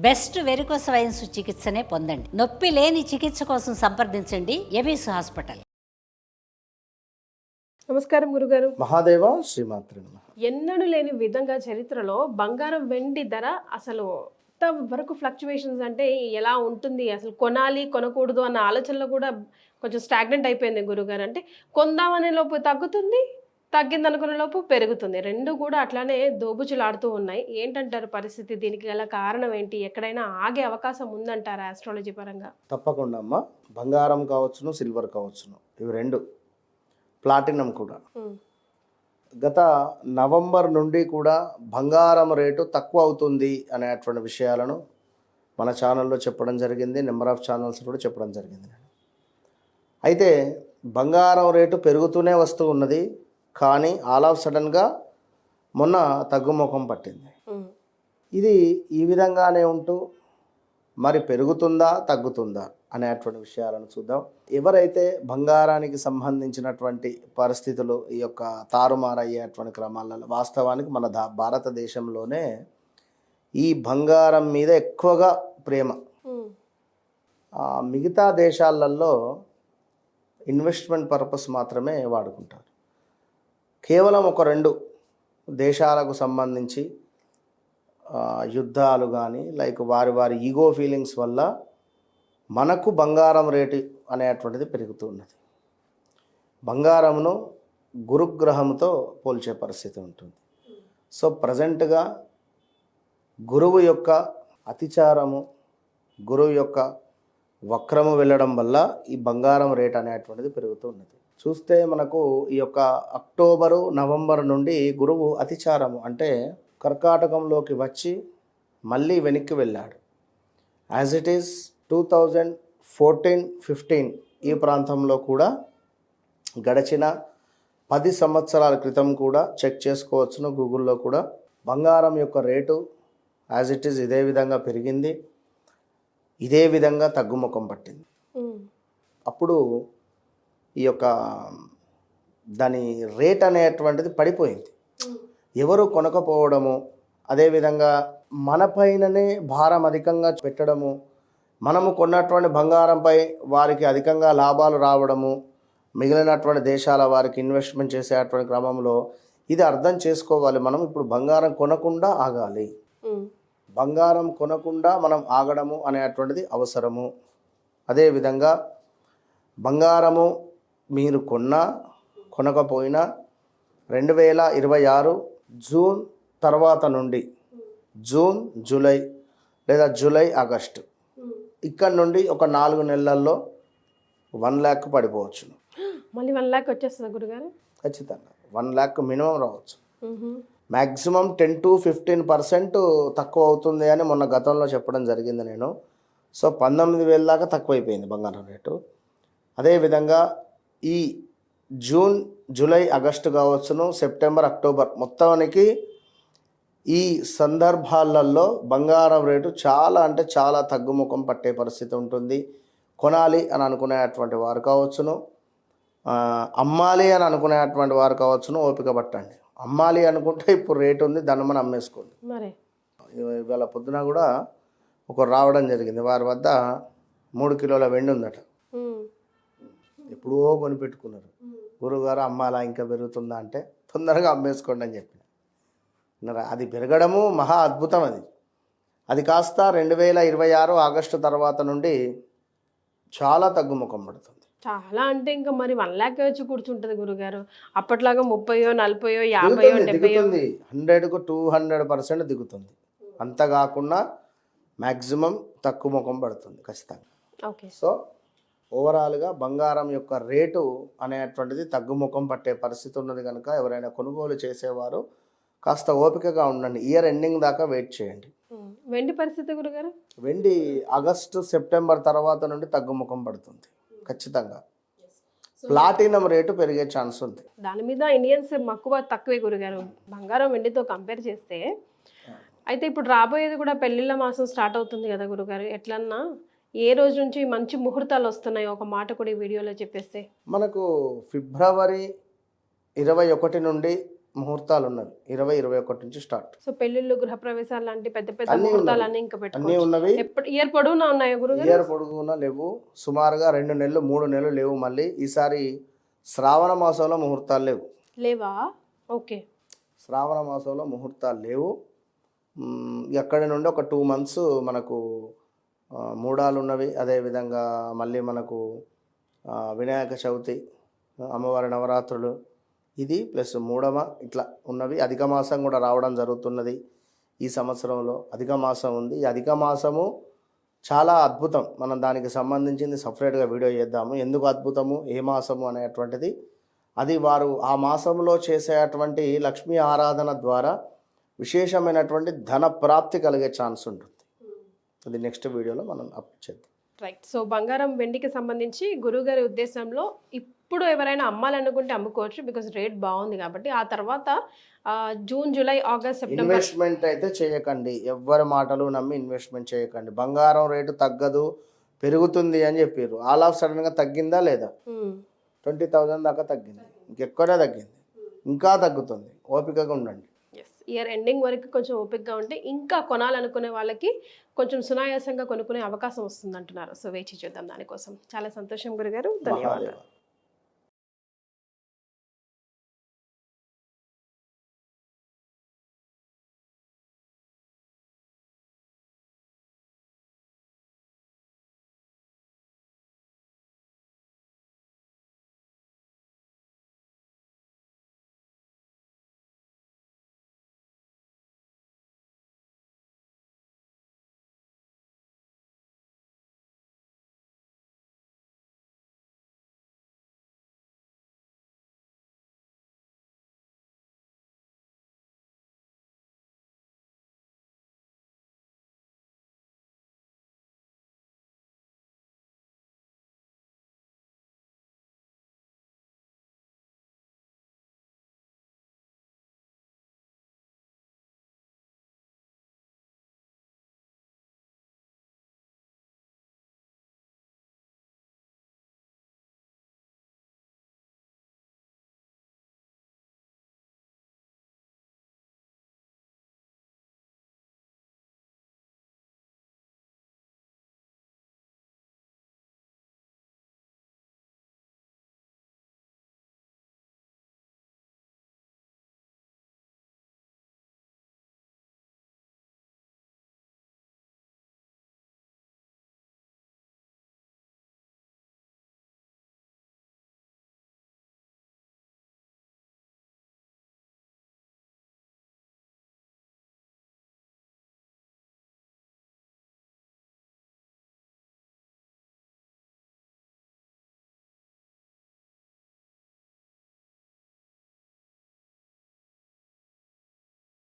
Best varicose veins చికిత్సనే పొందండి. నొప్పి లేని చికిత్స కోసం సంప్రదించండి ఎబిస్ హాస్పిటల్. నమస్కారం గురుగారు. మహాదేవ శ్రీమాత్రి నమః. ఎన్నడూ లేని విధంగా చరిత్రలో బంగారం వెండి ధర అసలు వరకు ఫ్లక్చువేషన్స్ అంటే ఎలా ఉంటుంది, అసలు కొనాలి కొనకూడదు అన్న ఆలోచనలో కూడా కొంచెం స్టాగ్నెంట్ అయిపోయింది గురుగారు. అంటే కొందామనే లోపు తగ్గుతుంది, తగ్గింది అనుకునే లోపు పెరుగుతుంది, రెండు కూడా అట్లానే దోబుచులాడుతూ ఉన్నాయి. ఏంటంటారు పరిస్థితి? దీనికి గల కారణం ఏంటి? ఎక్కడైనా ఆగే అవకాశం ఉందంటారా ఆస్ట్రాలజీ పరంగా? తప్పకుండా అమ్మ. బంగారం కావచ్చును, సిల్వర్ కావచ్చును, ఇవి రెండు, ప్లాటినం కూడా. గత నవంబర్ నుండి కూడా బంగారం రేటు తక్కువ అవుతుంది అనేటువంటి విషయాలను మన ఛానల్లో చెప్పడం జరిగింది, నెంబర్ ఆఫ్ ఛానల్స్ కూడా చెప్పడం జరిగింది. అయితే బంగారం రేటు పెరుగుతూనే వస్తూ ఉన్నది, కానీ ఆల్ ఆఫ్ సడన్గా మొన్న తగ్గుముఖం పట్టింది. ఇది ఈ విధంగానే ఉంటూ మరి పెరుగుతుందా తగ్గుతుందా అనేటువంటి విషయాలను చూద్దాం. ఎవరైతే బంగారానికి సంబంధించినటువంటి పరిస్థితులు ఈ యొక్క తారుమారయ్యేటువంటి క్రమాలలో వాస్తవానికి మన భారతదేశంలోనే ఈ బంగారం మీద ఎక్కువగా ప్రేమ. మిగతా దేశాలలో ఇన్వెస్ట్మెంట్ పర్పస్ మాత్రమే వాడుకుంటారు. కేవలం ఒక రెండు దేశాలకు సంబంధించి యుద్ధాలు కానీ లైక్ వారి ఈగో ఫీలింగ్స్ వల్ల మనకు బంగారం రేటు అనేటువంటిది పెరుగుతున్నది. బంగారమును గురుగ్రహంతో పోల్చే పరిస్థితి ఉంటుంది. సో ప్రజెంట్గా గురువు యొక్క అతిచారము, గురువు యొక్క వక్రము వెళ్ళడం వల్ల ఈ బంగారం రేట్ అనేటువంటిది పెరుగుతున్నది. చూస్తే మనకు ఈ యొక్క అక్టోబరు నవంబర్ నుండి గురువు అతిచారము అంటే కర్కాటకంలోకి వచ్చి మళ్ళీ వెనక్కి వెళ్ళాడు. యాజ్ ఇట్ ఈస్ 2014-15 ఈ ప్రాంతంలో కూడా గడిచిన 10 సంవత్సరాల క్రితం కూడా చెక్ చేసుకోవచ్చును గూగుల్లో కూడా. బంగారం యొక్క రేటు యాజ్ ఇట్ ఈస్ ఇదే విధంగా పెరిగింది, ఇదే విధంగా తగ్గుముఖం పట్టింది. అప్పుడు ఈ యొక్క దాని రేట్ అనేటువంటిది పడిపోయింది. ఎవరు కొనకపోవడము, అదేవిధంగా మన పైననే భారం అధికంగా పెట్టడము, మనము కొన్నటువంటి బంగారంపై వారికి అధికంగా లాభాలు రావడము, మిగిలినటువంటి దేశాల వారికి ఇన్వెస్ట్మెంట్ చేసేటువంటి క్రమంలో ఇది అర్థం చేసుకోవాలి. మనం ఇప్పుడు బంగారం కొనకుండా ఆగాలి, బంగారం కొనకుండా మనం ఆగడము అనేటువంటిది అవసరము. అదేవిధంగా బంగారము మీరు కొన్నా కొనకపోయినా 2026 జూన్ తర్వాత నుండి జూన్ జూలై లేదా జూలై ఆగస్టు ఇక్కడ నుండి ఒక 4 నెలల్లో 1 lakh పడిపోవచ్చు. మళ్ళీ 1 lakh వచ్చేస్తుంది గురుగారు? ఖచ్చితంగా 1 lakh మినిమం రావచ్చు. మ్యాక్సిమం 10-15% తక్కువ అవుతుంది అని మొన్న గతంలో చెప్పడం జరిగింది నేను. సో 19,000 దాకా తక్కువైపోయింది బంగారం రేటు. అదేవిధంగా ఈ జూన్ జూలై ఆగస్టు కావచ్చును, సెప్టెంబర్ అక్టోబర్ మొత్తానికి ఈ సందర్భాలలో బంగారం రేటు చాలా అంటే చాలా తగ్గుముఖం పట్టే పరిస్థితి ఉంటుంది. కొనాలి అని అనుకునేటువంటి వారు కావచ్చును, అమ్మాలి అని అనుకునేటువంటి వారు కావచ్చును, ఓపిక పట్టండి. అమ్మాలి అనుకుంటే ఇప్పుడు రేటు ఉంది, దాన్ని అమ్మేసుకోండి. ఇవాళ పొద్దున కూడా ఒకరు రావడం జరిగింది, వారి వద్ద 3 కిలోల వెండి ఉందట. ఎప్పుడో కొనిపెట్టుకున్నారు. గురువుగారు అమ్మాలా ఇంకా పెరుగుతుందా అంటే తొందరగా అమ్మేసుకోండి అని చెప్పిన. అది పెరగడము మహా అద్భుతం. అది కాస్త 2026 ఆగస్టు తర్వాత నుండి చాలా తగ్గుముఖం పడుతుంది. చాలా అంటే ఇంకా మరి 1 lakh వచ్చి కూర్చుంటుంది గురుగారు. అప్పట్లాగా 30, 40, 50, 70 100కు 200% దిగుతుంది. అంత కాకుండా మ్యాక్సిమం తక్కువ ముఖం పడుతుంది ఖచ్చితంగా. ఓకే. సో ఓవరాల్గా బంగారం యొక్క రేటు అనేటువంటిది తగ్గుముఖం పట్టే పరిస్థితి ఉన్నది కనుక ఎవరైనా కొనుగోలు చేసేవారు కాస్త ఓపికగా ఉండండి. ఇయర్ ఎండింగ్ దాకా వెయిట్ చేయండి. వెండి పరిస్థితి గురుగారు? వెండి ఆగస్టు సెప్టెంబర్ తర్వాత నుండి తగ్గుముఖం పడుతుంది ఖచ్చితంగా. ప్లాటినం రేటు పెరిగే ఛాన్స్ ఉంది. దాని మీద ఇండియన్స్ మక్కువ తక్కువే గురుగారు బంగారం వెండితో కంపేర్ చేస్తే. అయితే ఇప్పుడు రాబోయేది కూడా పెళ్లిళ్ళ మాసం స్టార్ట్ అవుతుంది కదా గురుగారు, ఎట్లన్నా ఏ రోజు నుంచి మంచి ముహూర్తాలు వస్తున్నాయి ఒక మాట కూడా ఈ వీడియోలో చెప్పేస్తే? మనకు ఫిబ్రవరి 21 నుండి ముహూర్తాలు ఉన్నవి 20-21 నుంచి స్టార్ట్. సో పెళ్లిళ్ళు, గృహప్రవేశాలు లాంటి పెద్ద పెద్ద అన్నీ ముహూర్తాలు ఉన్నవి. అన్ని ఇంకా అన్నీ పెట్టుకోవచ్చు. ఉన్నవి. ఎప్పుడు ఇయర్ పొడవునా ఉన్నాయా గురుగారు? ఇయర్ పొడుగునా లేవు, సుమారుగా 2 నెలలు 3 నెలలు లేవు. మళ్ళీ ఈసారి శ్రావణ మాసంలో ముహూర్తాలు లేవు. లేవా? ఓకే. శ్రావణ మాసంలో ముహూర్తాలు లేవు. ఎక్కడి నుండి ఒక 2 మంత్స్ మనకు మూడాలు ఉన్నవి. అదేవిధంగా మళ్ళీ మనకు వినాయక చవితి, అమ్మవారి నవరాత్రులు, ఇది ప్లస్ మూడవ ఇట్లా ఉన్నవి. అధిక మాసం కూడా రావడం జరుగుతున్నది ఈ సంవత్సరంలో. అధిక మాసం ఉంది. ఈ అధిక మాసము చాలా అద్భుతం. మనం దానికి సంబంధించింది సపరేట్గా వీడియో చేద్దాము. ఎందుకు అద్భుతము, ఏ మాసము అనేటువంటిది. అది వారు ఆ మాసంలో చేసేటువంటి లక్ష్మీ ఆరాధన ద్వారా విశేషమైనటువంటి ధన ప్రాప్తి కలిగే ఛాన్స్ ఉంటుంది. అది నెక్స్ట్ వీడియోలో మనం అప్లోడ్ చేద్దాం. రైట్. సో బంగారం వెండికి సంబంధించి గురుగారి ఉద్దేశంలో ఇప్పుడు ఎవరైనా అమ్మాలనుకుంటే అమ్ముకోవచ్చు, బికాస్ రేట్ బాగుంది కాబట్టి. ఆ తర్వాత June, July, August, September investment అయితే చేయకండి. ఎవ్వరి మాటలు నమ్మి ఇన్వెస్ట్మెంట్ చేయకండి. బంగారం రేటు తగ్గదు, పెరుగుతుంది అని చెప్పారు. ఆల్ ఆఫ్ సడన్గా తగ్గిందా లేదా? 20,000 దాకా తగ్గింది, ఇంకెక్కువనే తగ్గింది, ఇంకా తగ్గుతుంది. ఓపికగా ఉండండి. ఇయర్ ఎండింగ్ వరకు కొంచెం ఓపికగా ఉంటే ఇంకా కొనాలనుకునే వాళ్ళకి కొంచెం సునాయాసంగా కొనుక్కునే అవకాశం వస్తుంది అంటున్నారు. సో వేచి చూద్దాం దానికోసం. చాలా సంతోషం గురుగారు, ధన్యవాదాలు.